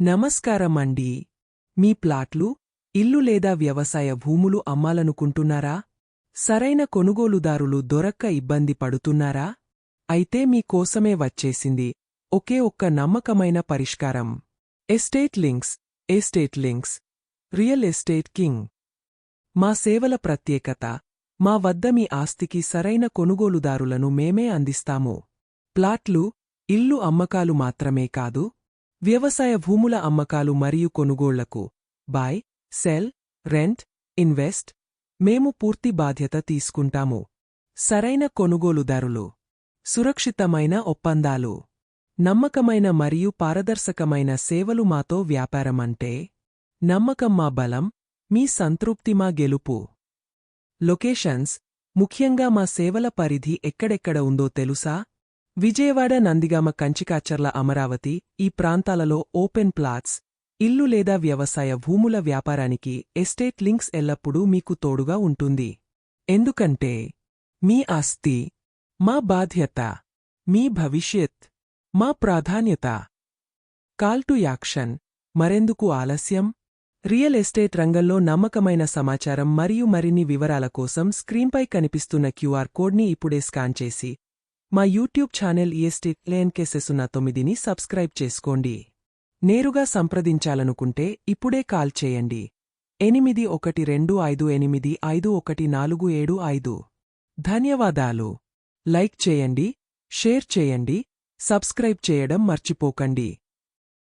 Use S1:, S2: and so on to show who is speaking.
S1: నమస్కారమండి. మీ ప్లాట్లు, ఇల్లు లేదా వ్యవసాయ భూములు అమ్మాలనుకుంటున్నారా? సరైన కొనుగోలుదారులు దొరక్క ఇబ్బంది పడుతున్నారా? అయితే మీ కోసమే వచ్చేసింది ఒకే ఒక్క నమ్మకమైన పరిష్కారం. Estate links, real estate king. మా సేవల ప్రత్యేకత, మా వద్ద మీ ఆస్తికి సరైన కొనుగోలుదారులను మేమే అందిస్తాము. ప్లాట్లు, ఇల్లు అమ్మకాలు మాత్రమే కాదు, వ్యవసాయ భూముల అమ్మకాలు మరియు కొనుగోళ్లకు బై, సెల్, రెంట్, ఇన్వెస్ట్ మేము పూర్తి బాధ్యత తీసుకుంటాము. సరైన కొనుగోలుదారులు, సురక్షితమైన ఒప్పందాలు, నమ్మకమైన మరియు పారదర్శకమైన సేవలు మాతో వ్యాపారమంటే నమ్మకం మా బలం, మీ సంతృప్తి మా గెలుపు. లొకేషన్స్, ముఖ్యంగా మా సేవల పరిధి ఎక్కడెక్కడ ఉందో తెలుసా? విజయవాడ, నందిగామ, కంచికాచర్ల, అమరావతి ఈ ప్రాంతాలలో ఓపెన్ ప్లాట్స్, ఇల్లు లేదా వ్యవసాయ భూముల వ్యాపారానికి ఎస్టేట్ లింక్స్ ఎల్లప్పుడూ మీకు తోడుగా ఉంటుంది. ఎందుకంటే మీ ఆస్తి మా బాధ్యత, మీ భవిష్యత్ మా ప్రాధాన్యత. Call to action. మరెందుకు ఆలస్యం? రియల్ ఎస్టేట్ రంగంలో నమ్మకమైన సమాచారం మరియు మరిన్ని వివరాల కోసం స్క్రీన్పై కనిపిస్తున్న క్యూఆర్ కోడ్ని ఇప్పుడే స్కాన్ చేసి మా యూట్యూబ్ ఛానల్ ఈఎస్టేట్ LNK09ని సబ్స్క్రైబ్ చేసుకోండి. నేరుగా సంప్రదించాలనుకుంటే ఇప్పుడే కాల్ చేయండి. 8125851475. ధన్యవాదాలు. లైక్ చేయండి, షేర్ చేయండి, సబ్స్క్రైబ్ చేయడం మర్చిపోకండి.